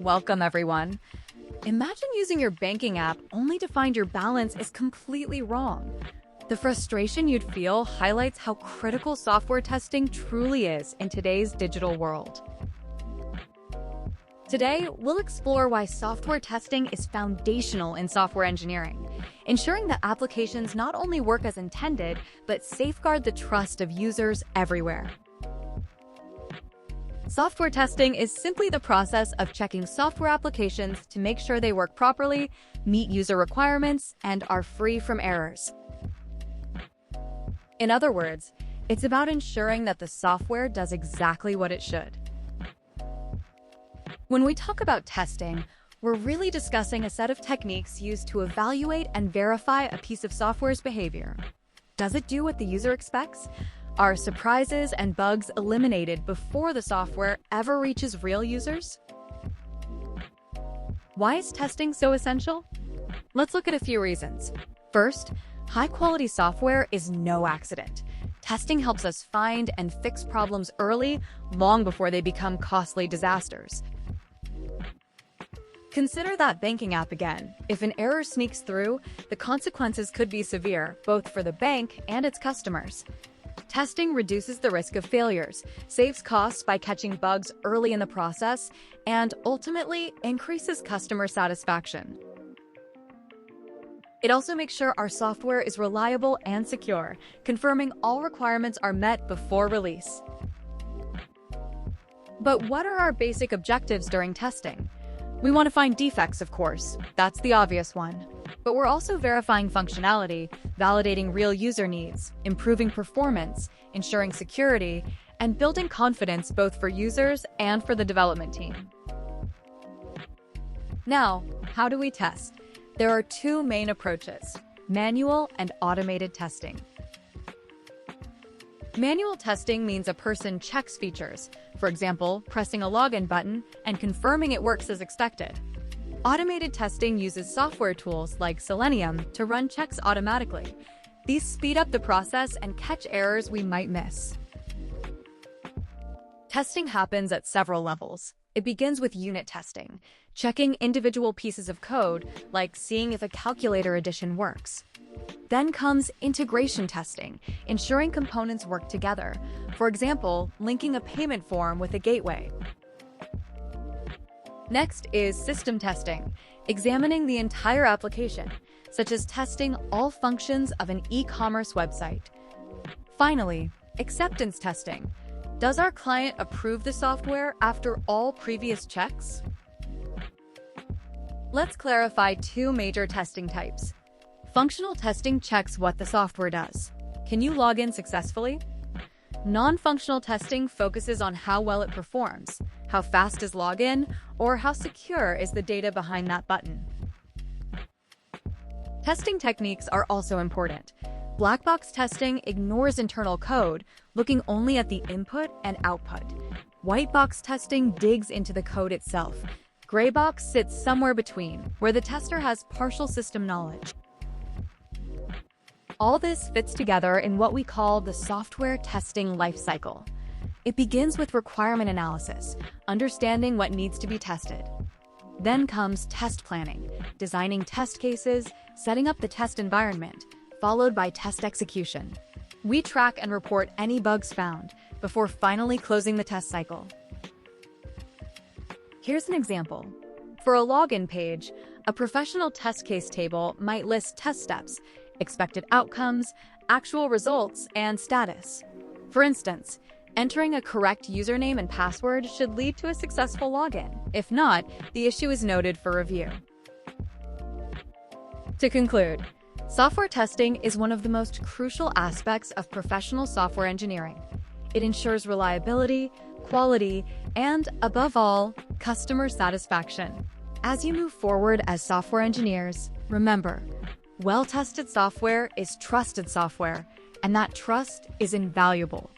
Welcome, everyone. Imagine using your banking app only to find your balance is completely wrong. The frustration you'd feel highlights how critical software testing truly is in today's digital world. Today, we'll explore why software testing is foundational in software engineering, ensuring that applications not only work as intended, but safeguard the trust of users everywhere. Software testing is simply the process of checking software applications to make sure they work properly, meet user requirements, and are free from errors. In other words, it's about ensuring that the software does exactly what it should. When we talk about testing, we're really discussing a set of techniques used to evaluate and verify a piece of software's behavior. Does it do what the user expects? Are surprises and bugs eliminated before the software ever reaches real users? Why is testing so essential? Let's look at a few reasons. First, high-quality software is no accident. Testing helps us find and fix problems early, long before they become costly disasters. Consider that banking app again. If an error sneaks through, the consequences could be severe, both for the bank and its customers. Testing reduces the risk of failures, saves costs by catching bugs early in the process, and ultimately increases customer satisfaction. It also makes sure our software is reliable and secure, confirming all requirements are met before release. But what are our basic objectives during testing? We want to find defects, of course. That's the obvious one. But we're also verifying functionality, validating real user needs, improving performance, ensuring security, and building confidence both for users and for the development team. Now, how do we test? There are two main approaches: manual and automated testing. Manual testing means a person checks features, for example, pressing a login button and confirming it works as expected. Automated testing uses software tools like Selenium to run checks automatically. These speed up the process and catch errors we might miss. Testing happens at several levels. It begins with unit testing, checking individual pieces of code, like seeing if a calculator addition works. Then comes integration testing, ensuring components work together. For example, linking a payment form with a gateway. Next is system testing, examining the entire application, such as testing all functions of an e-commerce website. Finally, acceptance testing. Does our client approve the software after all previous checks? Let's clarify two major testing types. Functional testing checks what the software does. Can you log in successfully? Non-functional testing focuses on how well it performs, how fast is login, or how secure is the data behind that button. Testing techniques are also important. Black box testing ignores internal code, looking only at the input and output. White box testing digs into the code itself. Gray box sits somewhere between, where the tester has partial system knowledge. All this fits together in what we call the software testing lifecycle. It begins with requirement analysis, understanding what needs to be tested. Then comes test planning, designing test cases, setting up the test environment, followed by test execution. We track and report any bugs found before finally closing the test cycle. Here's an example. For a login page, a professional test case table might list test steps, expected outcomes, actual results, and status. For instance, entering a correct username and password should lead to a successful login. If not, the issue is noted for review. To conclude, software testing is one of the most crucial aspects of professional software engineering. It ensures reliability, quality, and, above all, customer satisfaction. As you move forward as software engineers, remember, well-tested software is trusted software, and that trust is invaluable.